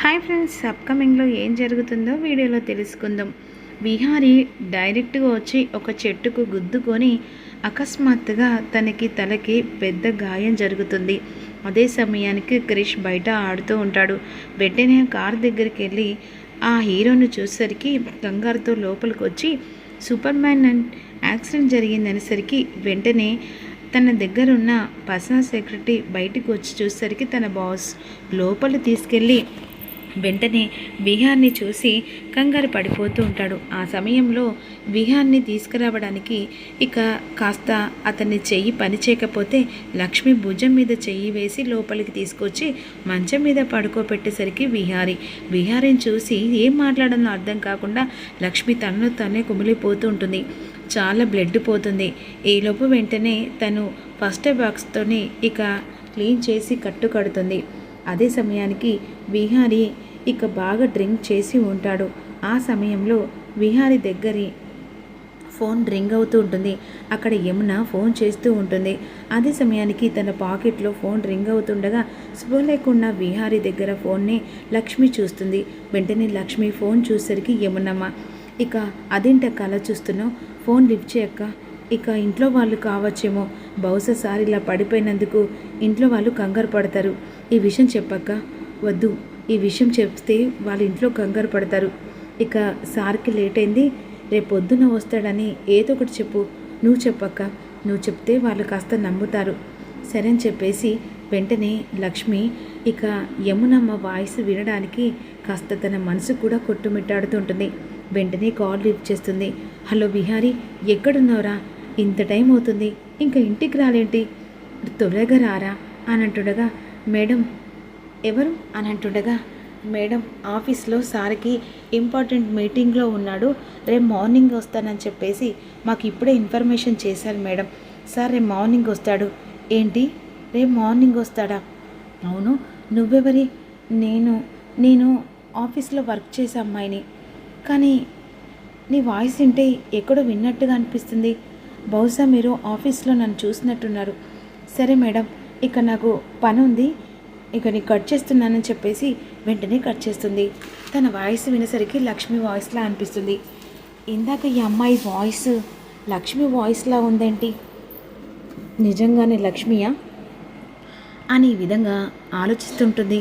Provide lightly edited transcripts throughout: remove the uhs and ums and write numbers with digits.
Hi friends, అప్కమింగ్లో ఏం జరుగుతుందో వీడియోలో తెలుసుకుందాం. విహారీ డైరెక్ట్గా వచ్చి ఒక చెట్టుకు గుద్దుకొని అకస్మాత్తుగా తనకి తలకి పెద్ద గాయం జరుగుతుంది. అదే సమయానికి క్రిష్ బయట ఆడుతూ ఉంటాడు. వెంటనే కార్ దగ్గరికి వెళ్ళి ఆ హీరోను చూసేసరికి కంగారుతో లోపలికి వచ్చి సూపర్ మ్యాన్ యాక్సిడెంట్ జరిగిందనేసరికి వెంటనే తన దగ్గరున్న పర్సనల్ సెక్రటరీ బయటకు వచ్చి చూసేసరికి తన బాస్ లోపల తీసుకెళ్ళి వెంటనే విహార్ని చూసి కంగారు పడిపోతూ ఉంటాడు. ఆ సమయంలో విహార్ని తీసుకురావడానికి ఇక కాస్త అతన్ని చెయ్యి పనిచేయకపోతే లక్ష్మి భుజం మీద చెయ్యి వేసి లోపలికి తీసుకొచ్చి మంచం మీద పడుకోబెట్టేసరికి విహారిని చూసి ఏం మాట్లాడాలో అర్థం కాకుండా లక్ష్మి తనలో తనే కుమిలిపోతూ ఉంటుంది. చాలా బ్లడ్ పోతుంది. ఈలోపు వెంటనే తను ఫస్ట్ బాక్స్తోని ఇక క్లీన్ చేసి కట్టు కడుతుంది. అదే సమయానికి విహారీ ఇక బాగా డ్రింక్ చేసి ఉంటాడు. ఆ సమయంలో విహారీ దగ్గరి ఫోన్ రింగ్ అవుతూ ఉంటుంది. అక్కడ యమున ఫోన్ చేస్తూ ఉంటుంది. అదే సమయానికి తన పాకెట్లో ఫోన్ రింగ్ అవుతుండగా స్పృహ లేకుండా విహారీ దగ్గర ఫోన్ని లక్ష్మి చూస్తుంది. వెంటనే లక్ష్మి ఫోన్ చూసేసరికి యమునమ్మ, ఇక అదేంటక్క అలా చూస్తున్నావు, ఫోన్ లిఫ్ట్ చేయక్క, ఇక ఇంట్లో వాళ్ళు కావచ్చేమో, బహుశా సార్ ఇలా పడిపోయినందుకు ఇంట్లో వాళ్ళు కంగారు పడతారు, ఈ విషయం చెప్పక్క. వద్దు, ఈ విషయం చెప్తే వాళ్ళ ఇంట్లో కంగారు పడతారు, ఇక సార్కి లేట్ అయింది, రేపు పొద్దున వస్తాడని ఏదో ఒకటి చెప్పు, నువ్వు చెప్పక్క, నువ్వు చెప్తే వాళ్ళు కాస్త నమ్ముతారు. సరే అని చెప్పేసి వెంటనే లక్ష్మి ఇక యమునమ్మ వాయిస్ వినడానికి కాస్త తన మనసు కూడా కొట్టుమిట్టాడుతుంటుంది. వెంటనే కాల్ లిఫ్ట్ చేస్తుంది. హలో విహారీ, ఎక్కడున్నావురా, ఇంత టైం అవుతుంది, ఇంకా ఇంటికి రాలేంటి, త్వరగా రారా అని అంటుండగా, మేడం ఎవరు అని అంటుండగా, మేడం ఆఫీస్లో సార్కి ఇంపార్టెంట్ మీటింగ్లో ఉన్నాడు, రేపు మార్నింగ్ వస్తానని చెప్పేసి మాకు ఇప్పుడే ఇన్ఫర్మేషన్ చేశారు మేడం, సార్ రేపు మార్నింగ్ వస్తాడు. ఏంటి, రేపు మార్నింగ్ వస్తాడా? అవును, నువ్వెవరి? నేను ఆఫీస్లో వర్క్ చేసే అమ్మాయిని, కానీ నీ వాయిస్ వింటే ఎక్కడో విన్నట్టుగా అనిపిస్తుంది, బహుశా మీరు ఆఫీస్లో నన్ను చూసినట్టున్నారు. సరే మేడం, ఇక నాకు పని ఉంది, ఇక నీకు కట్ చేస్తున్నానని చెప్పేసి వెంటనే కట్ చేస్తుంది. తన వాయిస్ వినేసరికి లక్ష్మి వాయిస్లా అనిపిస్తుంది. ఇందాక ఈ అమ్మాయి వాయిస్ లక్ష్మి వాయిస్లా ఉందేంటి, నిజంగానే లక్ష్మియా అని ఈ విధంగా ఆలోచిస్తుంటుంది.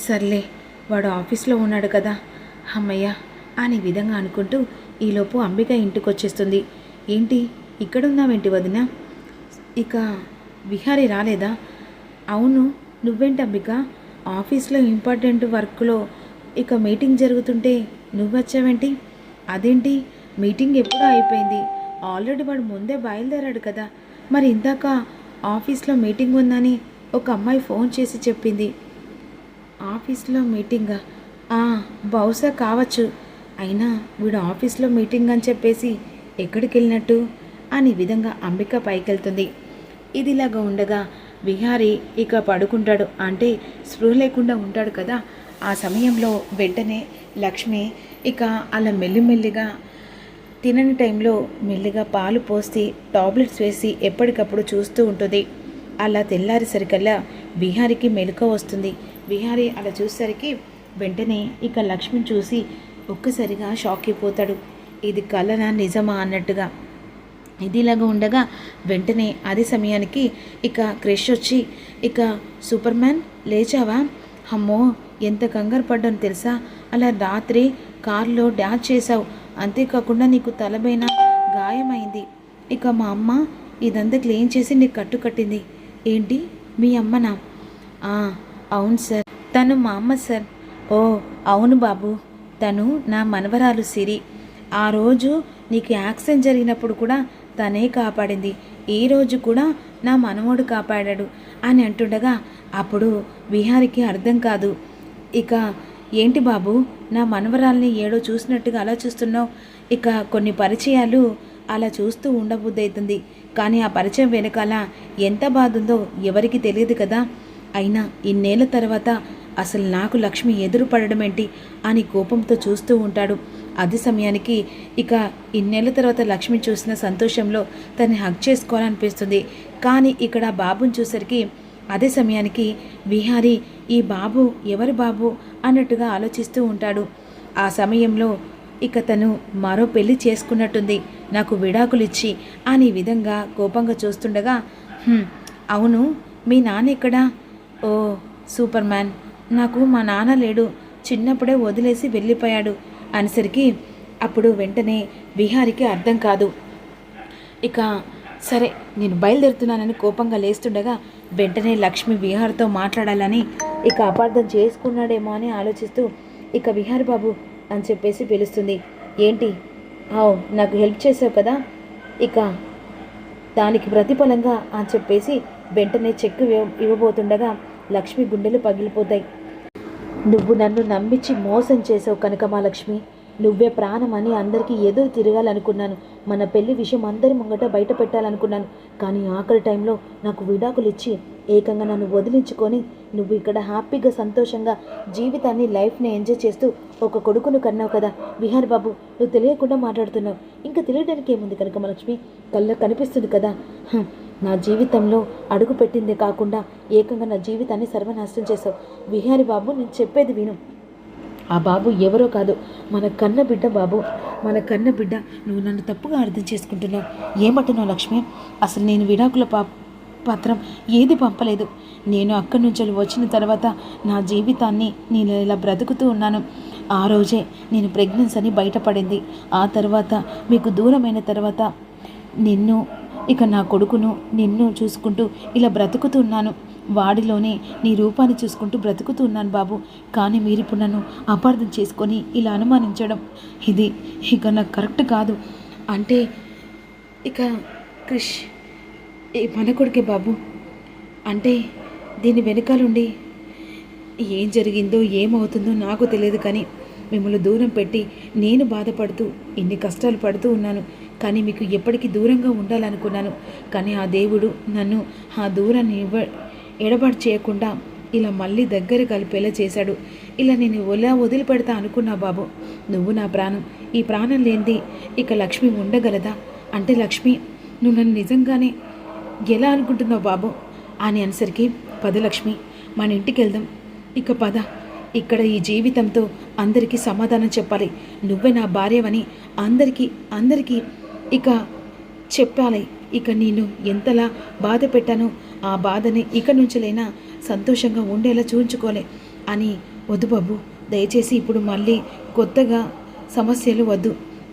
సర్లే, వాడు ఆఫీస్లో ఉన్నాడు కదా, అమ్మయ్య అని విధంగా అనుకుంటూ ఈలోపు అంబిక ఇంటికి వచ్చేస్తుంది. ఏంటి ఇక్కడున్నావేంటి వదిన, ఇక విహారీ రాలేదా? అవును, నువ్వేంటి అంబిక, ఆఫీస్లో ఇంపార్టెంట్ వర్క్లో ఇక మీటింగ్ జరుగుతుంటే నువ్వొచ్చావేంటి? అదేంటి, మీటింగ్ ఎప్పుడో అయిపోయింది, ఆల్రెడీ వాడు ముందే బయలుదేరాడు కదా, మరి ఇందాక ఆఫీస్లో మీటింగ్ ఉందని ఒక అమ్మాయి ఫోన్ చేసి చెప్పింది. ఆఫీస్లో మీటింగా? బహుశా కావచ్చు, అయినా వీడు ఆఫీస్లో మీటింగ్ అని చెప్పేసి ఎక్కడికి వెళ్ళినట్టు అని విధంగా అంబిక పైకెళ్తుంది. ఇదిలాగా ఉండగా విహారీ ఇక పడుకుంటాడు, అంటే స్పృహ లేకుండా ఉంటాడు కదా. ఆ సమయంలో వెంటనే లక్ష్మి ఇక అలా మెల్లిమెల్లిగా తినని టైంలో మెల్లిగా పాలు పోసి టాబ్లెట్స్ వేసి ఎప్పటికప్పుడు చూస్తూ ఉంటుంది. అలా తెల్లారేసరికల్లా విహారీకి మెలకువ వస్తుంది. విహారీ అలా చూసేసరికి వెంటనే ఇక లక్ష్మిని చూసి ఒక్కసారిగా షాక్ అయిపోతాడు. ఇది కలనా నిజమా అన్నట్టుగా. ఇదిలాగా ఉండగా వెంటనే అదే సమయానికి ఇక క్రిష్ వచ్చి, ఇక సూపర్ మ్యాన్ లేచావా, అమ్మో ఎంత కంగారు పడ్డాను తెలుసా, అలా రాత్రి కారులో డ్యాన్స్ చేశావు, అంతేకాకుండా నీకు తలపైన గాయమైంది, ఇక మా అమ్మ ఇదంతా క్లీన్ చేసి నీకు కట్టు కట్టింది. ఏంటి, మీ అమ్మనా? అవును సార్, తను మా అమ్మ సార్. ఓ అవును బాబు, తను నా మనవరాలు సిరి, ఆ రోజు నీకు యాక్సిడెంట్ జరిగినప్పుడు కూడా తనే కాపాడింది, ఈరోజు కూడా నా మనవడు కాపాడాడు అని అంటుండగా అప్పుడు విహారికి అర్థం కాదు. ఇక ఏంటి బాబు, నా మనవరాల్ని ఏడో చూసినట్టుగా అలా చూస్తున్నావు, ఇక కొన్ని పరిచయాలు అలా చూస్తూ ఉండబుద్ధి అవుతుంది, కానీ ఆ పరిచయం వెనకాల ఎంత బాధ ఉందో ఎవరికి తెలియదు కదా, అయినా ఇన్నేళ్ళ తర్వాత అసలు నాకు లక్ష్మి ఎదురు పడడం ఏంటి అని కోపంతో చూస్తూ ఉంటాడు. అదే సమయానికి ఇక ఇన్నేళ్ళ తర్వాత లక్ష్మి చూసిన సంతోషంలో తనని హగ్ చేసుకోవాలనిపిస్తుంది. కానీ ఇక్కడ బాబుని చూసరికి అదే సమయానికి విహారీ ఈ బాబు ఎవరి బాబు అన్నట్టుగా ఆలోచిస్తూ ఉంటాడు. ఆ సమయంలో ఇక తను మరో పెళ్లి చేసుకున్నట్టుంది, నాకు విడాకులిచ్చి అనే విధంగా కోపంగా చూస్తుండగా, అవును మీ నాన్న ఎక్కడా? ఓ సూపర్ మ్యాన్, నాకు మా నాన్న లేడు, చిన్నప్పుడే వదిలేసి వెళ్ళిపోయాడు అనేసరికి అప్పుడు వెంటనే విహారికి అర్థం కాదు. ఇక సరే నేను బయలుదేరుతున్నానని కోపంగా లేస్తుండగా వెంటనే లక్ష్మి విహార్తో మాట్లాడాలని ఇక అపార్థం చేసుకున్నాడేమో అని ఆలోచిస్తూ ఇక విహార్ బాబు అని చెప్పేసి పిలుస్తుంది. ఏంటి? నాకు హెల్ప్ చేసావు కదా, ఇక దానికి ప్రతిఫలంగా అని చెప్పేసి వెంటనే చెక్ ఇవ్వబోతుండగా లక్ష్మి గుండెలు పగిలిపోతాయి. నువ్వు నన్ను నమ్మించి మోసం చేసావు కనకమాలక్ష్మి, నువ్వే ప్రాణమని అందరికీ ఎదురు తిరగాలనుకున్నాను, మన పెళ్లి విషయం అందరి ముంగట బయట పెట్టాలనుకున్నాను. కానీ ఆఖరి టైంలో నాకు విడాకులు ఇచ్చి ఏకంగా నన్ను వదిలించుకొని నువ్వు ఇక్కడ హ్యాపీగా సంతోషంగా జీవితాన్ని లైఫ్ని ఎంజాయ్ చేస్తూ ఒక కొడుకును కన్నావు కదా విహార్ బాబు. నువ్వు తెలియకుండా మాట్లాడుతున్నావు, ఇంకా తెలియడానికి ఏముంది కనకమాలక్ష్మి, కళ్ళకు కనిపిస్తుంది కదా. నా జీవితంలో అడుగు పెట్టిందే కాకుండా ఏకంగా నా జీవితాన్ని సర్వనాశనం చేసావు విహారి బాబు. నేను చెప్పేది విను, ఆ బాబు ఎవరో కాదు, మన కన్న బిడ్డ బాబు, మన కన్న బిడ్డ. నువ్వు నన్ను తప్పుగా అర్థం చేసుకుంటున్నావు. ఏమంటున్నావు లక్ష్మి? అసలు నేను విడాకుల పత్రం ఏది పంపలేదు. నేను అక్కడి నుంచి వచ్చిన తర్వాత నా జీవితాన్ని నేను ఇలా బ్రతుకుతూ ఉన్నాను. ఆ రోజే నేను ప్రెగ్నెన్సీ అని బయటపడింది. ఆ తర్వాత మీకు దూరమైన తర్వాత నిన్ను ఇక నా కొడుకును నిన్ను చూసుకుంటూ ఇలా బ్రతుకుతున్నాను. వాడిలోనే నీ రూపాన్ని చూసుకుంటూ బ్రతుకుతున్నాను బాబు. కానీ మీరు ఇప్పుడు నన్ను అపార్థం చేసుకొని ఇలా అనుమానించడం ఇది ఇక నాకు కరెక్ట్ కాదు. అంటే ఇక క్రిష్ మన కొడుకే బాబు. అంటే దీని వెనకాలండి ఏం జరిగిందో ఏమవుతుందో నాకు తెలియదు, కానీ మిమ్మల్ని దూరం పెట్టి నేను బాధపడుతూ ఇన్ని కష్టాలు పడుతూ ఉన్నాను. కానీ మీకు ఎప్పటికీ దూరంగా ఉండాలనుకున్నాను. కానీ ఆ దేవుడు నన్ను ఆ దూరాన్ని ఎడబాటు చేయకుండా ఇలా మళ్ళీ దగ్గర కలిపేలా చేశాడు. ఇలా నేను ఎలా వదిలిపెడతా అనుకున్నా బాబు. నువ్వు నా ప్రాణం, ఈ ప్రాణం లేనిది ఇక లక్ష్మి ఉండగలదా? అంటే లక్ష్మి నువ్వు నన్ను నిజంగానే ఎలా అనుకుంటున్నావు బాబు అని అనేసరికి, పద లక్ష్మి మన ఇంటికి వెళ్దాం, ఇక పద, ఇక్కడ ఈ జీవితంతో అందరికీ సమాధానం చెప్పాలి. నువ్వే నా భార్యవని అందరికీ ఇక చెప్పాలి. ఇక నేను ఎంతలా బాధ పెట్టానో ఆ బాధని ఇక నుంచిలైనా సంతోషంగా ఉండేలా చూయించుకోలే అని. వద్దు బాబు, దయచేసి ఇప్పుడు మళ్ళీ కొత్తగా సమస్యలు వద్దు.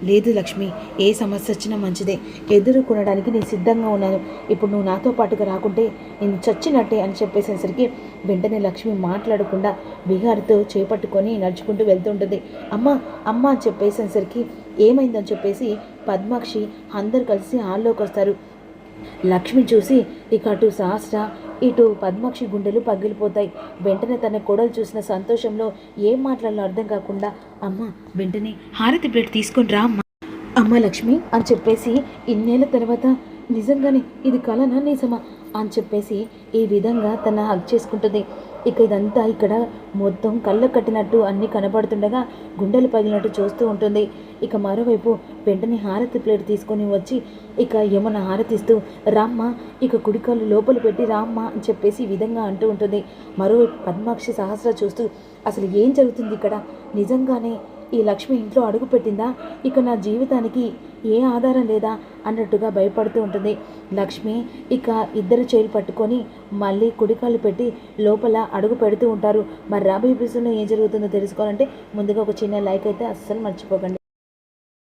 లేదు లక్ష్మి, ఏ సమస్య వచ్చినా మంచిదే, ఎదుర్కొనడానికి నేను సిద్ధంగా ఉన్నాను. ఇప్పుడు నువ్వు నాతో పాటుగా రాకుంటే నేను చచ్చినట్టే అని చెప్పేసేసరికి వెంటనే లక్ష్మి మాట్లాడకుండా విహార్తో చేపట్టుకొని నడుచుకుంటూ వెళ్తుంటుంది. అమ్మ అని చెప్పేసేసరికి ఏమైందని చెప్పేసి పద్మాక్షి అందరు కలిసి హాల్లోకి వస్తారు. లక్ష్మి చూసి ఇక అటు సహస్ర ఇటు పద్మాక్షి గుండెలు పగిలిపోతాయి. వెంటనే తన కోడలు చూసిన సంతోషంలో ఏం మాట్లాడాలో అర్థం కాకుండా, అమ్మ వెంటనే హారతి ప్లేట్ తీసుకొని రా అమ్మ లక్ష్మి అని చెప్పేసి, ఇన్నేళ్ల తర్వాత నిజంగానే ఇది కలనా నిజమా అని చెప్పేసి ఈ విధంగా తన హగ్ చేసుకుంటుంది. ఇక ఇదంతా ఇక్కడ మొత్తం కళ్ళ కట్టినట్టు అన్నీ కనబడుతుండగా గుండెలు పగిలినట్టు చూస్తూ ఉంటుంది. ఇక మరోవైపు వెంటనే హారతి ప్లేట్ తీసుకొని వచ్చి ఇక యమున హారతిస్తూ రామ్మ, ఇక కుడికాళ్ళు లోపల పెట్టి రామ్మ అని చెప్పేసి ఈ విధంగా అంటూ ఉంటుంది. మరోవైపు పద్మాక్షి సహస్ర చూస్తూ అసలు ఏం జరుగుతుంది ఇక్కడ? నిజంగానే ఈ లక్ష్మి ఇంట్లో అడుగు పెట్టిందా? ఇక నా జీవితానికి ఏ ఆధారం లేదా అన్నట్టుగా భయపడుతూ ఉంటుంది. లక్ష్మి ఇక ఇద్దరు చేతులు పట్టుకొని మళ్ళీ కుడికాళ్ళు పెట్టి లోపల అడుగు పెడుతూ ఉంటారు. మరి రాబోయే ఎపిసోడ్లో ఏం జరుగుతుందో తెలుసుకోవాలంటే ముందుగా ఒక చిన్న లైక్ అయితే అస్సలు మర్చిపోకండి.